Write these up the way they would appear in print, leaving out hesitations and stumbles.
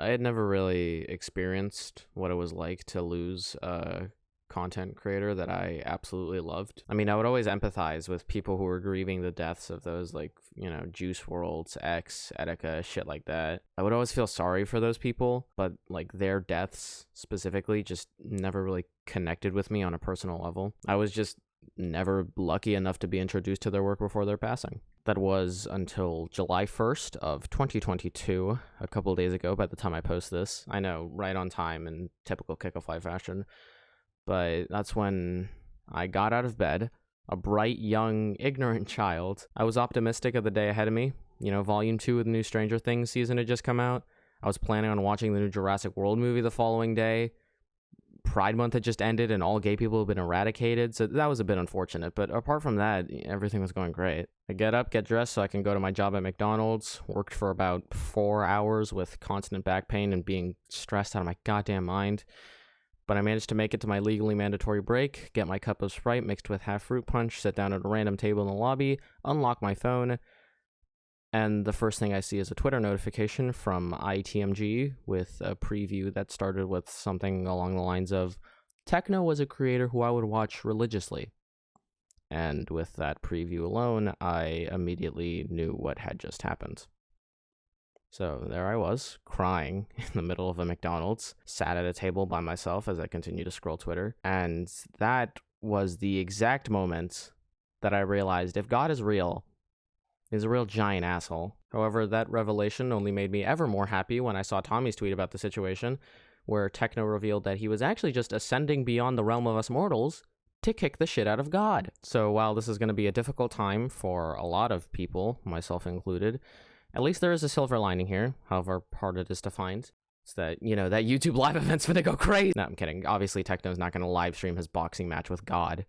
I had never really experienced what it was like to lose a content creator that I absolutely loved. I mean, I would always empathize with people who were grieving the deaths of those, like, you know, Juice WRLD's X, Etika, shit like that. I would always feel sorry for those people, but like their deaths specifically just never really connected with me on a personal level. I was just never lucky enough to be introduced to their work before their passing. That was until July 1st of 2022, a couple days ago by the time I post this. I know, right on time in typical Kick of Life fashion. But that's when I got out of bed, a bright, young, ignorant child. I was optimistic of the day ahead of me. You know, Volume 2 of the new Stranger Things season had just come out. I was planning on watching the new Jurassic World movie the following day. Pride Month had just ended and all gay people had been eradicated, so that was a bit unfortunate. But apart from that, everything was going great. I get up, get dressed so I can go to my job at McDonald's. Worked for about 4 hours with constant back pain and being stressed out of my goddamn mind. But I managed to make it to my legally mandatory break, get my cup of Sprite mixed with half fruit punch, sit down at a random table in the lobby, unlock my phone, and the first thing I see is a Twitter notification from ITMG with a preview that started with something along the lines of, Techno was a creator who I would watch religiously. And with that preview alone, I immediately knew what had just happened. So there I was, crying in the middle of a McDonald's, sat at a table by myself as I continued to scroll Twitter. And that was the exact moment that I realized if God is real, he's a real giant asshole. However, that revelation only made me ever more happy when I saw Tommy's tweet about the situation, where Techno revealed that he was actually just ascending beyond the realm of us mortals to kick the shit out of God. So while this is going to be a difficult time for a lot of people, myself included, at least there is a silver lining here, however hard it is to find. It's that, you know, that YouTube live event's gonna go crazy. No, I'm kidding. Obviously, Techno's not gonna live stream his boxing match with God.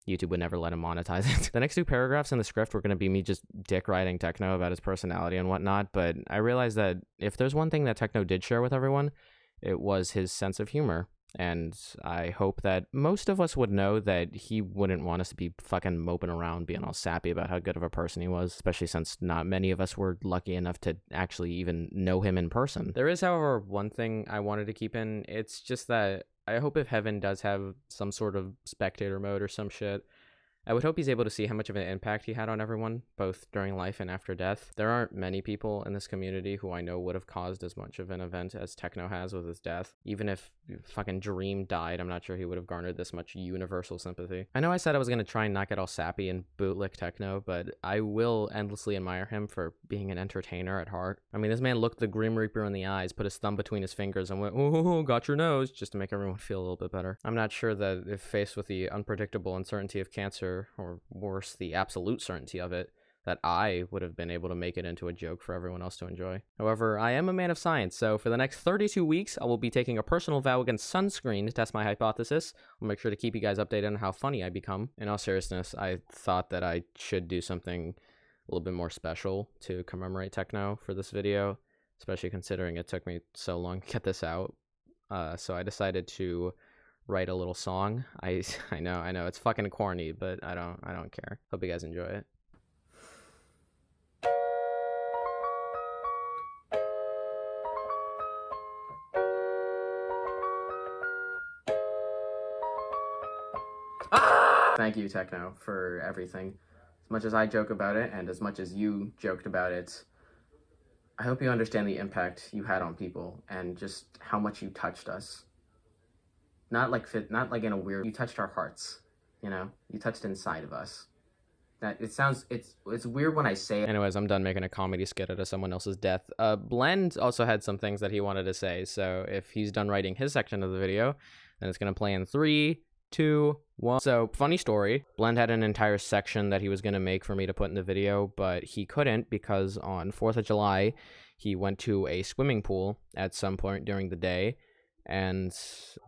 YouTube would never let him monetize it. The next two paragraphs in the script were gonna be me just dick riding Techno about his personality and whatnot, but I realized that if there's one thing that Techno did share with everyone, it was his sense of humor. And I hope that most of us would know that he wouldn't want us to be fucking moping around being all sappy about how good of a person he was, especially since not many of us were lucky enough to actually even know him in person. There is, however, one thing I wanted to keep in. It's just that I hope if Heaven does have some sort of spectator mode or some shit, I would hope he's able to see how much of an impact he had on everyone, both during life and after death. There aren't many people in this community who I know would have caused as much of an event as Techno has with his death. Even if fucking Dream died, I'm not sure he would have garnered this much universal sympathy. I know I said I was going to try and not get all sappy and bootlick Techno, but I will endlessly admire him for being an entertainer at heart. I mean, this man looked the Grim Reaper in the eyes, put his thumb between his fingers, and went, "Oh, got your nose," just to make everyone feel a little bit better. I'm not sure that if faced with the unpredictable uncertainty of cancer, or worse, the absolute certainty of it, that I would have been able to make it into a joke for everyone else to enjoy. However, I am a man of science, so for the next 32 weeks, I will be taking a personal vow against sunscreen to test my hypothesis. I'll make sure to keep you guys updated on how funny I become. In all seriousness, I thought that I should do something a little bit more special to commemorate Techno for this video, especially considering it took me so long to get this out. So I decided to write a little song. I know it's fucking corny, but I don't care. Hope you guys enjoy it. Thank you, Techno, for everything. As much as I joke about it, and as much as you joked about it, I hope you understand the impact you had on people, and just how much you touched us. Not like in a weird, you touched our hearts, you know? You touched inside of us. That it's weird when I say it. Anyways, I'm done making a comedy skit out of someone else's death. Blend also had some things that he wanted to say, so if he's done writing his section of the video, then it's gonna play in 3, 2, 1. So, funny story, Blend had an entire section that he was gonna make for me to put in the video, but he couldn't because on 4th of July, he went to a swimming pool at some point during the day and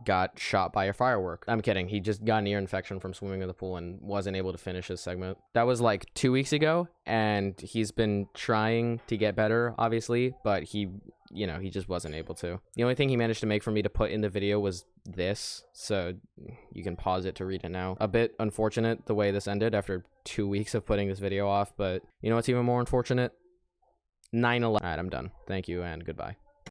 got shot by a firework. I'm kidding. He just got an ear infection from swimming in the pool and wasn't able to finish his segment. That was like 2 weeks ago, and he's been trying to get better, obviously, but he just wasn't able to. The only thing he managed to make for me to put in the video was this, so you can pause it to read it now. A bit unfortunate the way this ended after 2 weeks of putting this video off, but you know what's even more unfortunate? 9/11. Alright, I'm done. Thank you and goodbye.